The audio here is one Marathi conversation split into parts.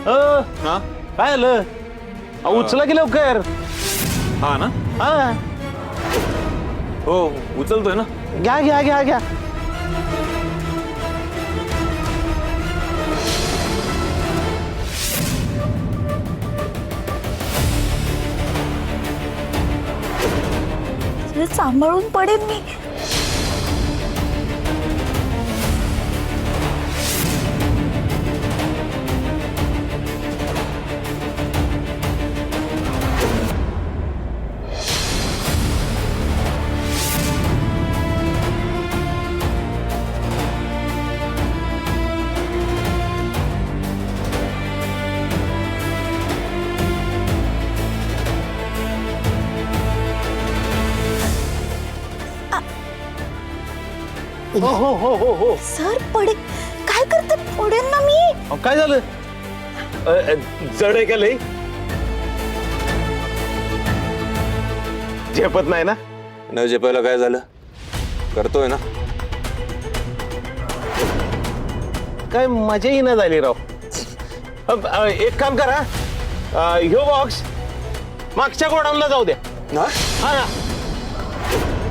हा काय झालं? उचला की लवकर. हा ना, हा हो उचलतोय ना. घ्या घ्या घ्या घ्या. सांभाळून पडेन मी. हो हो हो हो हो. सर पडे काय करते? पडेन ना मी. अहो, काय झालं? जड आहे का लई? झेपत नाही ना? न झेपायला काय झालं? करतोय ना. काय मजाही ना झाली राव. एक काम करा, ह्यो बॉक्स मागच्या गोडाऊनला जाऊ द्या. हा ना,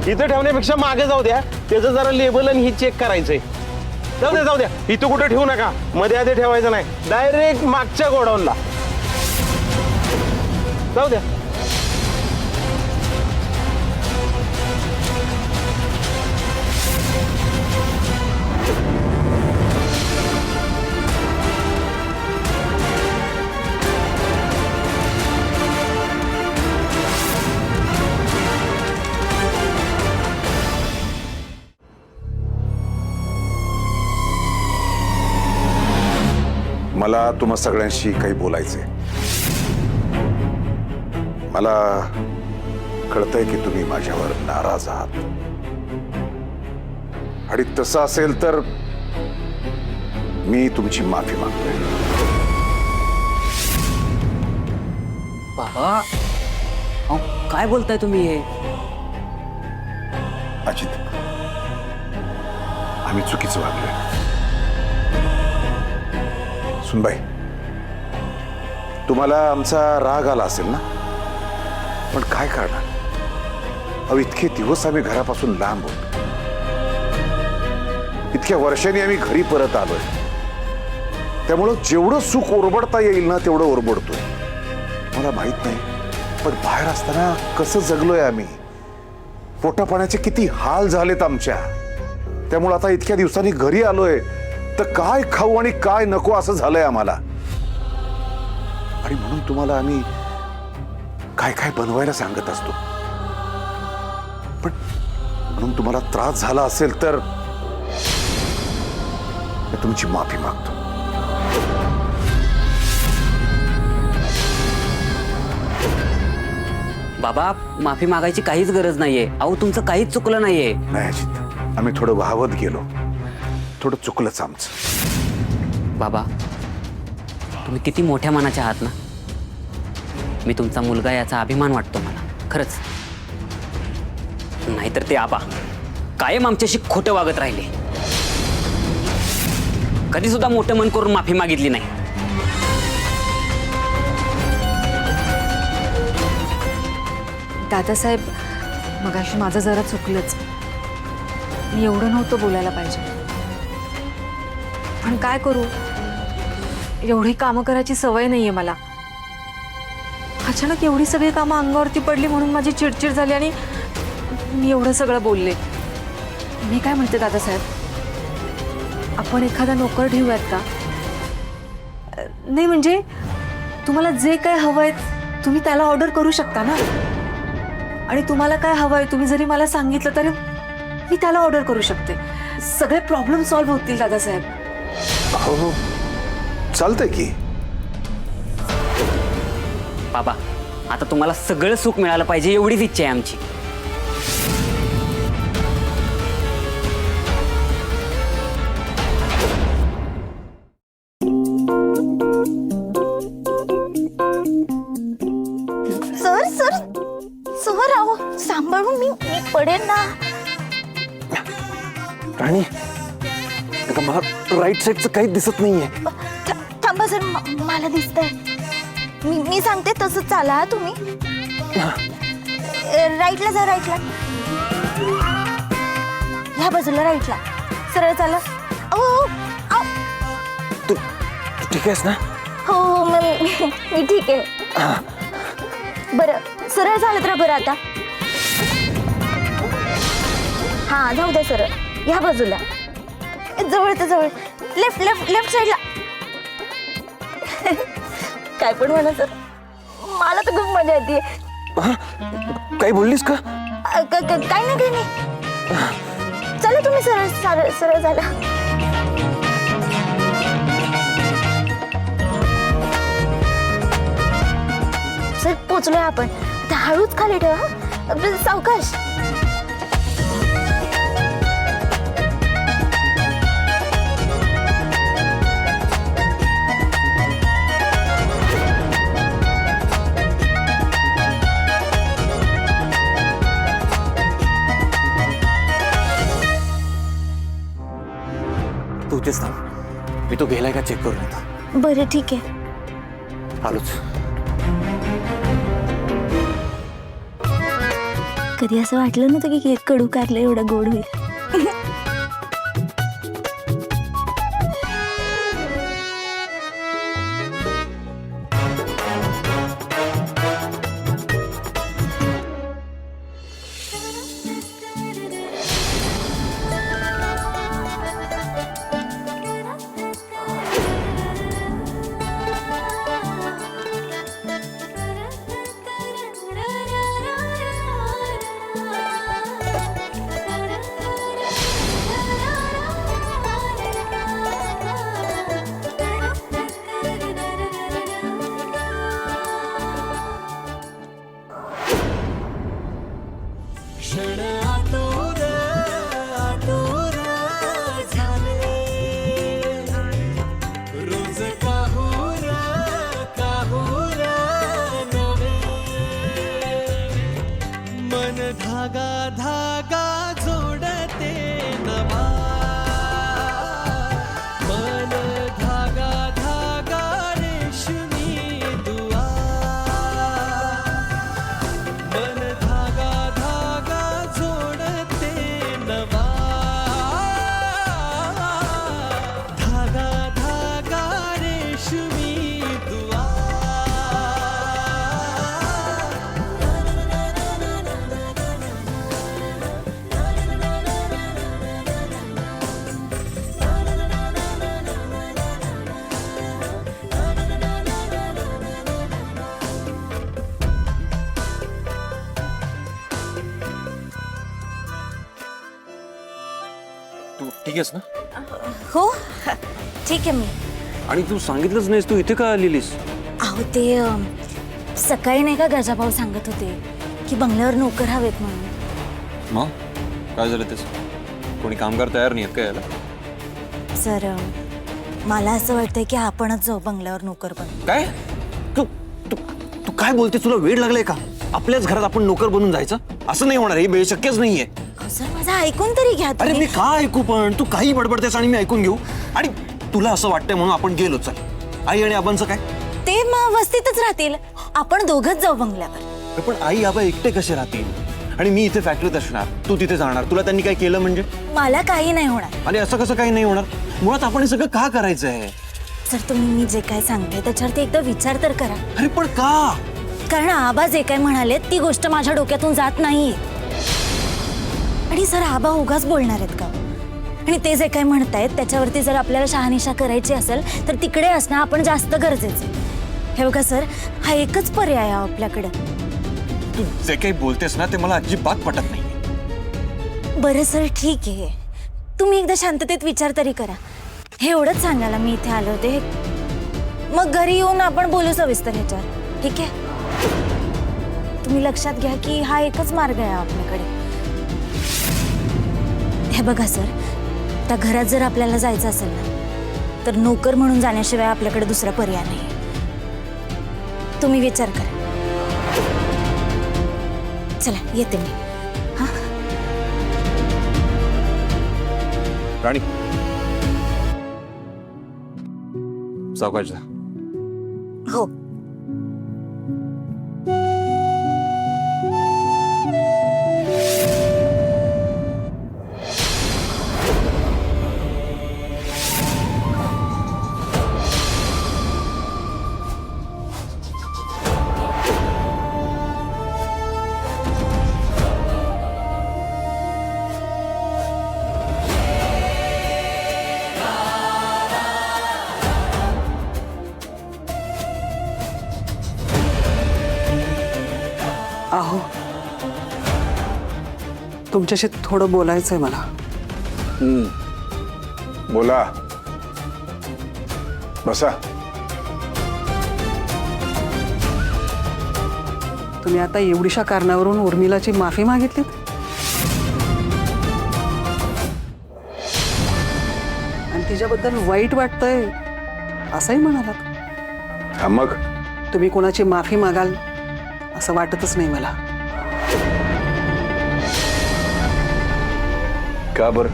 इथं ठेवण्यापेक्षा मागे जाऊ द्या. त्याचं जरा लेबल आणि ही चेक करायचंय. जाऊ द्या जाऊ द्या, इथं कुठं ठेवू नका. मध्ये आधी ठेवायचं नाही, डायरेक्ट मागच्या गोडाऊनला जाऊ द्या. मला तुम्हा सगळ्यांशी काही बोलायचंय. मला कळतंय की तुम्ही माझ्यावर नाराज आहात आणि तसं असेल तर मी तुमची माफी मागतोय. बाबा अहो काय बोलताय तुम्ही हे? अजित, आम्ही चुकीचं वागलोय. सुनबाई, तुम्हाला आमचा राग आला असेल ना, पण काय करणार? अहो, इतके दिवस आम्ही घरापासून लांब होतो. इतक्या वर्षांनी आम्ही घरी परत आलोय. त्यामुळं जेवढं सुख ओरबडता येईल ना तेवढं ओरबडतोय. मला माहित नाही, पण बाहेर असताना कसं जगलोय आम्ही. पोटा पाण्याचे किती हाल झालेत आमच्या. त्यामुळे आता इतक्या दिवसांनी घरी आलोय तर काय खाऊ आणि काय नको असं झालंय आम्हाला. आणि म्हणून तुम्हाला आम्ही काय काय बनवायला सांगत असतो. पण म्हणून तुम्हाला त्रास झाला असेल तर मी तुमची माफी मागतो. बाबा माफी मागायची काहीच गरज नाहीये. अहो तुमचं काहीच चुकलं नाहीये. नाही अजित, आम्ही थोडं वाहवत गेलो. थोडं चुकलंच आमचं. बाबा तुम्ही किती मोठ्या मनाचे आहात ना. मी तुमचा मुलगा याचा अभिमान वाटतो मला खरंच. नाहीतर ते आबा कायम आमच्याशी खोटं वागत राहिले. कधी सुद्धा मोठं मन करून माफी मागितली नाही. दादासाहेब, मगाशी माझं जरा चुकलंच. मी एवढं नव्हतं बोलायला पाहिजे. पण काय करू, एवढी कामं करायची सवय नाहीये मला. अचानक एवढी सगळी कामं अंगावरती पडली म्हणून माझी चिडचिड झाली आणि मी एवढं सगळं बोलले. मी काय म्हणते दादासाहेब, आपण एखादा नोकर ठेवूयात का? नाही म्हणजे तुम्हाला जे काय हवंय तुम्ही त्याला ऑर्डर करू शकता ना. आणि तुम्हाला काय हवंय तुम्ही जरी मला सांगितलं तरी मी त्याला ऑर्डर करू शकते. सगळे प्रॉब्लेम सॉल्व्ह होतील दादासाहेब. हो चालतंय की. बाबा आता तुम्हाला सगळं सुख मिळालं पाहिजे एवढीच इच्छा आहे आमची. सर सर सर आहो सांभाळून मी पडेन ना. राणी, आता मला राईट साईडचं काहीच दिसत नाहीये. थांबा सर मला दिसतंय. मी सांगते तसंच चाला हा तुम्ही. राईटला जा, राईटला. ह्या बाजूला राईटला सरळ चाला. तू ठीक आहेस ना? हो मी ठीक आहे. बरं सरळ चालत राहा बरं आता. हा जाऊ द्या सरळ. ह्या बाजूला जवळ तर जवळ. लेफ्ट लेफ्ट लेफ्ट साईडला. काय पण म्हणा सर, मला तर खूप मजा येते. काही बोललीस का? काय नाही. चला तुम्ही सरळ सरळ सरळ झाला. सर पोचलोय आपण. आता हळूच खाली ठेवा, सावकाश. तू तेच थांब, मी तो गेलाय का चेक करून येतो. बरं ठीक आहे. आलोच. कधी असं वाटलं नव्हतं की केक कडू कारलं एवढं गोड होईल. धागा धागा जोडते नवा. मन धागा धागा रेशमी दुआ. मन धागा धागा जोडते नवा. धागा धागा रेशमी दुआ. तू ठीक आहेस ना? हो ठीक आहे मी. आणि तू सांगितलंच नाहीस, तू इथे का आलेलीस? अहो ते सकाळी नाही का गजाभाऊ सांगत होते की बंगल्यावर नोकर हवेत म्हणून. मग काय झालं तेच? कोणी कामगार तयार नाही आहेत का याला? सर मला असं वाटतंय की आपणच जाऊ बंगल्यावर नोकर बनून. काय? तू तू तू काय बोलते? तुला वेळ लागलाय का? आपल्याच घरात आपण नोकर बनून जायचं? असं नाही होणार, हे शक्यच नाहीये. अहो सर माझं ऐकून तरी घ्या अरे तुम्ही. मी का ऐकू? पण तू काही बडबडतेस आणि मी ऐकून घेऊ? आणि तुला असं वाटतंय म्हणून आपण गेलो. चल, आई आणि आबांचं काय? ते मग वस्तीतच राहतील. आपण दोघंच जाऊ बंगल्यावर. पण आई आबा एकटे कसे राहतील? आणि मी इथे फॅक्टरीत असणार, तू तिथे जाणार. तुला त्यांनी काय केलं म्हणजे? मला काही नाही होणार. आणि असं कसं काही नाही होणार? मुळात आपण हे सगळं का करायचं आहे? सर तुम्ही मी जे काय सांगते त्याच्यावरती एकदा विचार तर करा. अरे पण का? कारण आबा जे काय म्हणाले ती गोष्ट माझ्या डोक्यातून जात नाहीये. आणि सर आबा उगाच बोलणार आहेत का? आणि ते जे काय म्हणतायत त्याच्यावरती जर आपल्याला शहानिशा करायची असेल तर तिकडे असणं आपण जास्त गरजेचं आहे. हे बघा सर, हा एकच पर्याय आहे आपल्याकडे. तू जे काही बोलतेस ना ते मला अजिबात पटत नाही. बरं सर ठीक आहे, तुम्ही एकदा शांततेत विचार तरी करा. हे एवढंच सांगायला मी इथे आले होते. मग घरी येऊन आपण बोलू सविस्तर ह्याच्यावर, ठीक आहे? तुम्ही लक्षात घ्या की हा एकच मार्ग आहे आपल्याकडे. हे बघा सर, त्या घरात जर आपल्याला जायचं असेल ना तर नोकर म्हणून जाण्याशिवाय आपल्याकडे दुसरा पर्याय नाही. तुम्ही विचार करा. चला येते मी. हा राणी, सावकाश जा. हो. अहो तुमच्याशी थोडं बोलायचंय मला. बोला. बसा. तुम्ही आता एवढीशा कारणावरून उर्मिलाची माफी मागितलीत? आणि तिच्याबद्दल वाईट वाटतंय असंही म्हणालात. हा मग तुम्ही कोणाची माफी मागाल असं वाटतच नाही मला. का बर?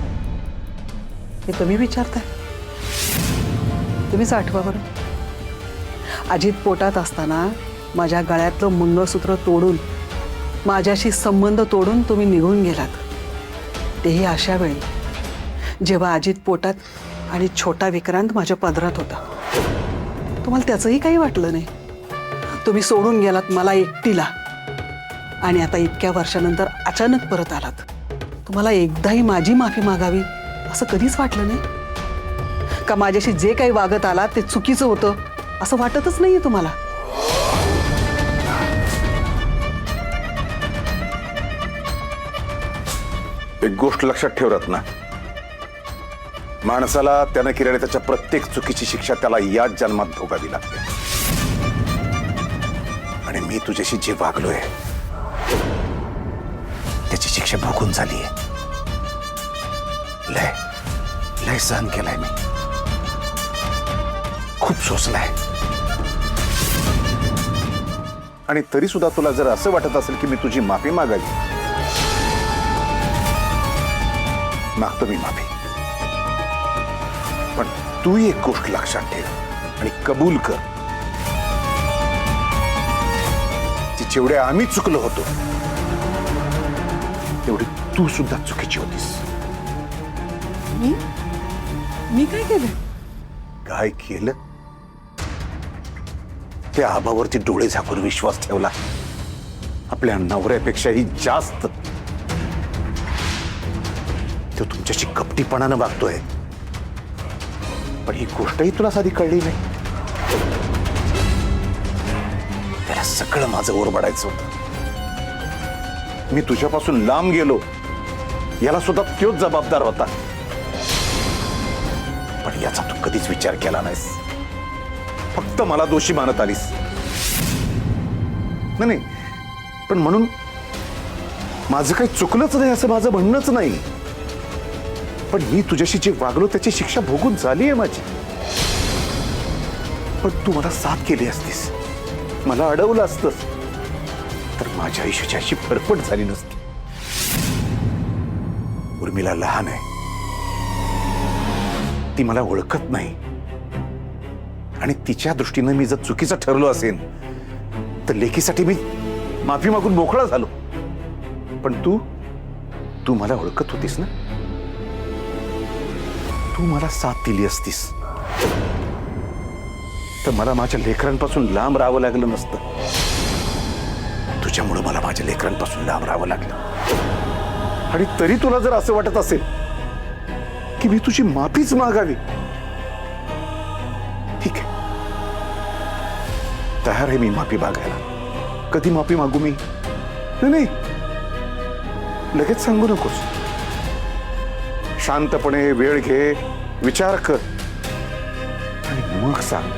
हे तुम्ही विचारताय. तुम्हीच आठवा बरं. अजित पोटात असताना माझ्या गळ्यातलं मंगळसूत्र तोडून माझ्याशी संबंध तोडून तुम्ही निघून गेलात. तेही अशा वेळी जेव्हा अजित पोटात आणि छोटा विक्रांत माझ्या पदरात होता. तुम्हाला त्याचंही काही वाटलं नाही. तुम्ही सोडून गेलात मला एकटीला आणि आता इतक्या वर्षानंतर अचानक परत आलात. तुम्हाला एकदाही माझी माफी मागावी असं कधीच वाटलं नाही का? माझ्याशी जे काही वागत आलात ते चुकीचं होतं असं वाटतच नाहीये तुम्हाला? एक गोष्ट लक्षात ठेव रत्ना, माणसाला त्यानं केलेल्या त्याच्या प्रत्येक चुकीची शिक्षा त्याला याच जन्मात भोगावी लागते. आणि मी तुझ्याशी जे वागलोय त्याची शिक्षा भोगून झालीय. लय लय सहन केलाय मी, खूप सोसलाय. आणि तरी सुद्धा तुला जर असं वाटत असेल की मी तुझी माफी मागावी, मागतो मी माफी. पण तू एक गोष्ट लक्षात ठेव आणि कबूल कर की जेवढे आम्ही चुकलो होतो तेवढी तू सुद्धा चुकीची होतीस. मी काय केलं? काय केलं? त्या आबावरती डोळे झाकून विश्वास ठेवला, आपल्या नवऱ्यापेक्षाही जास्त. तो तुमच्याशी कपटीपणानं वागतोय, पण ही गोष्टही तुला साधी कळली नाही. त्याला सगळं माझं ओरबडायचं होतं. मी तुझ्यापासून लांब गेलो याला सुद्धा तोच जबाबदार होता. पण याचा तू कधीच विचार केला नाहीस, फक्त मला दोषी मानत आलीस. नाही, पण म्हणून माझं काही चुकलंच नाही असं माझं म्हणणंच नाही. पण मी तुझ्याशी जे वागलो त्याची शिक्षा भोगून झाली आहे माझी. पण तू मला साथ केली असतीस, मला अडवलं असतंस, तर माझ्या आयुष्याची अशी फरफट झाली नसती. उर्मिला लहान आहे, ती मला ओळखत नाही. आणि तिच्या दृष्टीनं मी जर चुकीचं ठरलो असेल तर लेकीसाठी मी माफी मागून मोकळा झालो. पण तू मला ओळखत होतीस ना, तू मला साथ दिली असतीस तर मला माझ्या लेकरांपासून लांब राहावं लागलं नसतं. तुझ्यामुळे मला माझ्या लेकरांपासून लांब राहावं लागलं. आणि तरी तुला जर असं वाटत असेल की मी तुझी माफीच मागावी, ठीक आहे, तयार आहे मी माफी मागायला. कधी माफी मागू मी? नाही, लगेच सांगू नकोस. शांतपणे वेळ घे, विचार कर आणि मग सांग.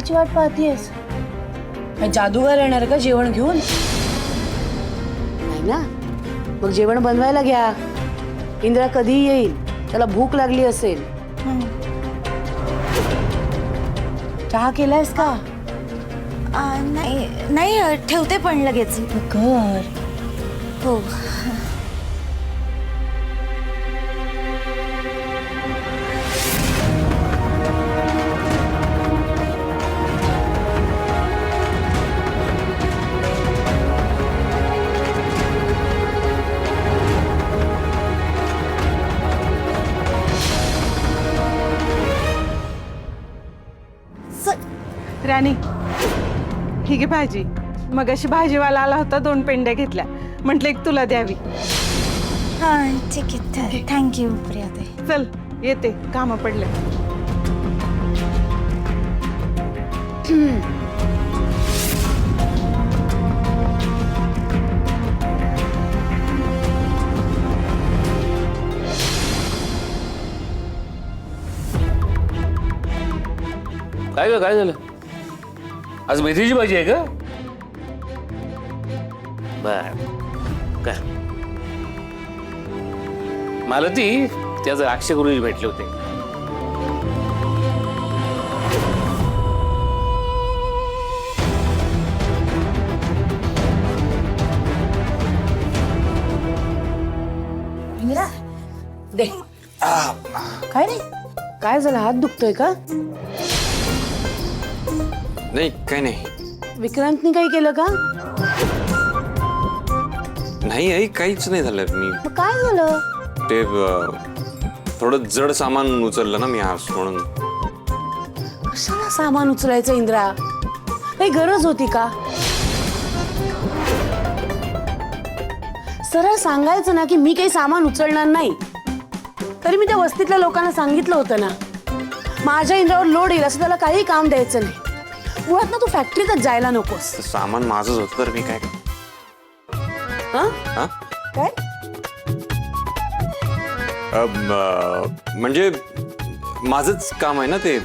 केव्हाची वाट पाहतीयस? काय जादूगार येणार का जेवण घेऊन? नाही ना, मग जेवण बनवायला घ्या. इंद्रा कधी येईल? त्याला भूक लागली असेल. चहा केलायस का? नाही नाही, ठेवते पण लगेच. कर. हो. राणी ठीक आहे भाजी. मग अशी भाजीवाला आला होता, 2 पेंड्या घेतल्या. म्हटलं एक तुला द्यावी. हां ठीक आहे, थँक्यू प्रियाताई. चल येते, कामं पडले. काय झालं? आज मेथीची भाजी आहे का? बर. काय मला त्याच अक्षय गुरुजी भेटले होते. इंदिरा दे. काय नाही, काय झालं? हात दुखतोय का? नाही काय नाही. विक्रांतनी काही केलं का? नाही आई, काहीच नाही झालं. मी मग काय झालं? ते थोडं जड सामान उचललं ना मी आज, म्हणून. कशाला सामान उचलायचं इंद्रा? काही गरज होती का? सरळ सांगायचं ना की मी काही सामान उचलणार नाही. तरी मी त्या वस्तीतल्या लोकांना सांगितलं होतं ना, माझ्या इंद्रावर लोड येईल असं त्याला काही काम द्यायचं नाही. मुळात ना तू फॅक्टरीतच जायला नकोस. सामान माझंच होतं तर मी काय. हं? हा? काय? म्हणजे माझंच काम आहे ना ते.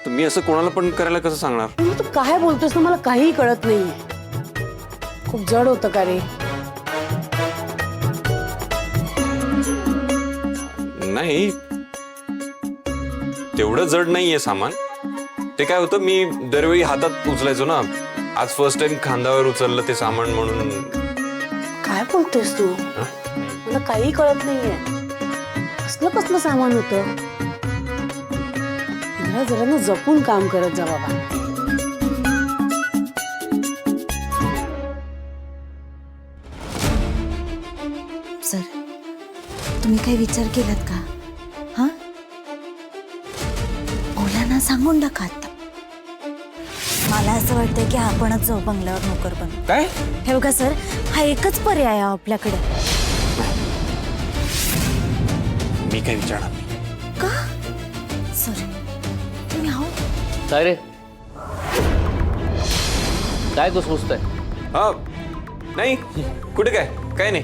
तर मी असं कोणाला पण करायला कसं सांगणार? तू काय बोलतोस ना, मला काहीही कळत नाहीये. खूप जड होतं का रे? नाही, तेवढं जड नाहीये सामान. ते काय होतं, मी दरवेळी हातात उचलायचो ना. आज फर्स्ट टाइम खांद्यावर उचललं ते सामान, म्हणून. काय बोलतोस तू? मला काही कळत नाहीये. कसलं सामान होतं? जरा ना जपून काम करत जा बाबा. सर, तुम्ही काही विचार केलात का? हा, बोला ना, सांगून टाका आता. मला असं वाटतंय की आपणच जाऊ बंगल्यावर नोकर बनू. काय? हे बघा सर, हा एकच पर्याय आहे आपल्याकडे. मी काय विचारणार नाही. का सर, तुम्ही आहो. काय रे? काय कुसमुसतंय? हा, नाही कुठे काय नाही.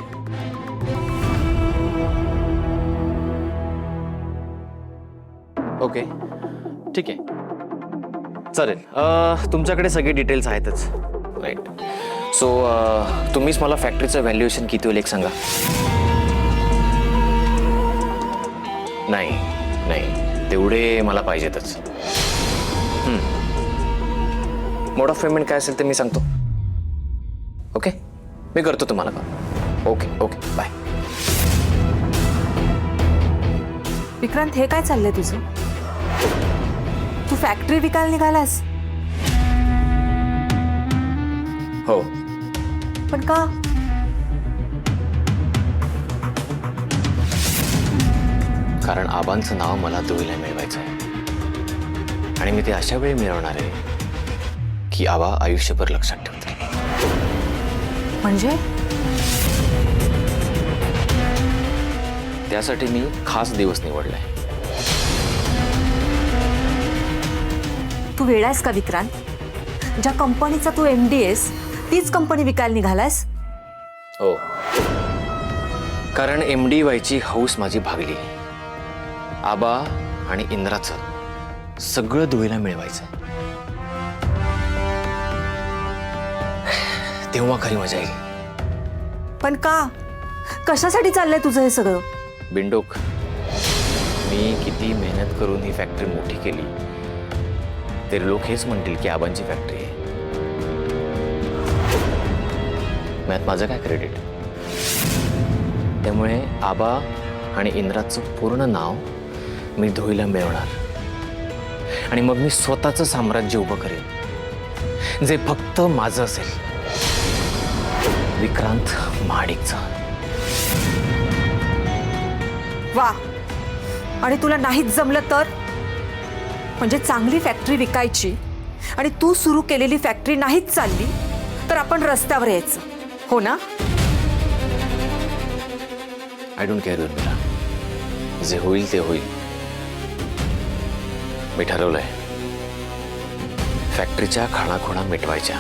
ओके, ठीक आहे, चालेल. तुमच्याकडे सगळे डिटेल्स आहेतच, राईट. सो तुम्हीच मला फॅक्टरीचं व्हॅल्युएशन किती होईल एक सांगा. नाही, तेवढे मला पाहिजेतच. मोड ऑफ पेमेंट काय असेल ते मी सांगतो. ओके, मी करतो तुम्हाला call. Okay okay, bye. Vikrant, हे काय चाललंय तुझं? तू फॅक्टरी विकायला निघालास? हो. पण का? कारण आबांचं नाव मला दुईला मिळवायचं आहे. आणि मी ते अशा वेळी मिळवणार आहे की आबा आयुष्यभर लक्षात ठेवते. म्हणजे? त्यासाठी मी खास दिवस निवडलाय. तू वेडा आहेस का विक्रांत? ज्या कंपनीचा तू MD आहेस तीच कंपनी विकायला निघालास? हो, कारण MD व्हायची हौस माझी भागली. आबा आणि इंद्राचं सगळं धुळीला मिळवायचं. तेव्हा खरी मजा येईल. पण का? कशासाठी चाललंय तुझं हे सगळं? बिंडोक, मी किती मेहनत करून ही फॅक्टरी मोठी केली तरी लोक हेच म्हणतील की आबांची फॅक्टरी आहे. यात माझं काय क्रेडिट? त्यामुळे आबा आणि इंद्राचं पूर्ण नाव मी धुळीला मिळवणार आणि मग मी स्वतःचं साम्राज्य उभं करेन जे फक्त माझं असेल, विक्रांत महाडिकचं. वा, आणि तुला नाहीच जमलं तर? म्हणजे चांगली फॅक्टरी विकायची आणि तू सुरू केलेली फॅक्टरी नाहीच चालली तर आपण रस्त्यावर यायचं, हो ना? आय डोंट केअर उर्मिला, जे होईल ते होईल. मी ठरवलंय फॅक्टरीच्या खाणाखुणा मिटवायच्या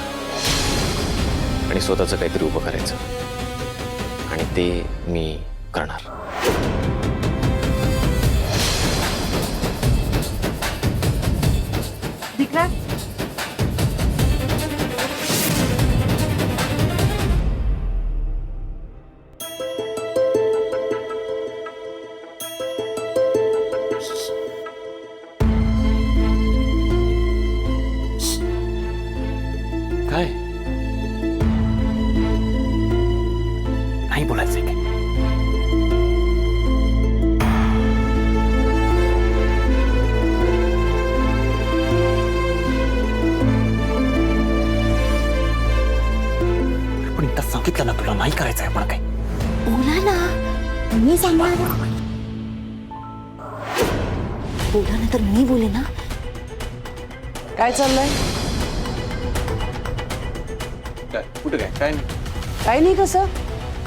आणि स्वतःचं काहीतरी उभं करायचं आणि ते मी करणार. विक्रांत, काय नाही बोलायचंय काय? पण एकदा सांगितलं ना तुला नाही करायचंय आपण काय. बोला ना, मी सांगणार. बोला ना, तर मी बोले ना. काय चाललंय? काय कुठे काय काय नाही. काही नाही. कसं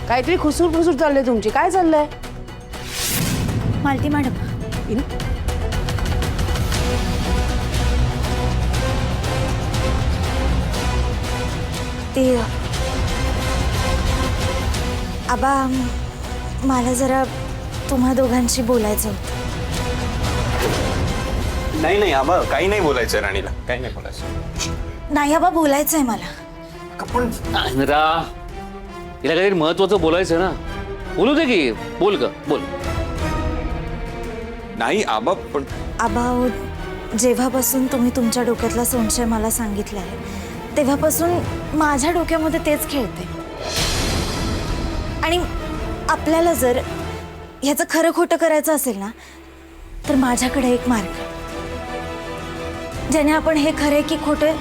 काहीतरी खुसूर फुसूर चाललंय तुमची. काय चाललंय? मालती मॅडम, ते आबा, मला जरा तुम्हा दोघांशी बोलायचं होतं. नाही नाही आबा, काही नाही बोलायचं राणीला, काही नाही बोलायचं. नाही आबा, बोलायचं आहे मला. इंद्रा, हिला काहीतरी महत्वाचं बोलायचं ना, बोलू दे की. बोल ग, बोल. नाही आबा, पण आबा, जेव्हापासून तुम्ही तुमच्या डोक्यातला संशय मला सांगितला आहे तेव्हापासून माझ्या डोक्यामध्ये तेच खेळते. आणि आपल्याला जर ह्याचं खरं खोटं करायचं असेल ना, तर माझ्याकडे एक मार्ग आहे ज्याने आपण हे खरे की खोटे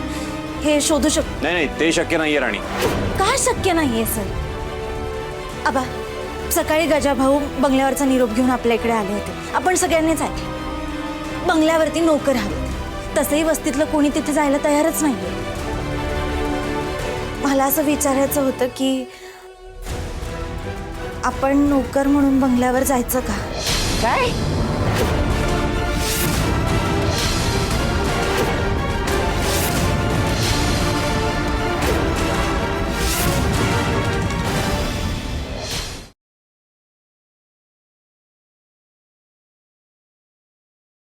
हे शोधू शकतो. नाही नाही, ते शक्य नाहीये राणी. का शक्य नाहीये सर? आबा, सकाळी गजाभाऊ बंगल्यावरचा निरोप घेऊन आपल्या इकडे आले होते. आपण सगळ्यांनीच ऐकलं. बंगल्यावरती नोकर हवेत. तसंही वस्तीतलं कोणी तिथे जायला तयारच नाहीये. मला असं विचारायचं होतं की आपण नोकर म्हणून बंगल्यावर जायचं का? काय?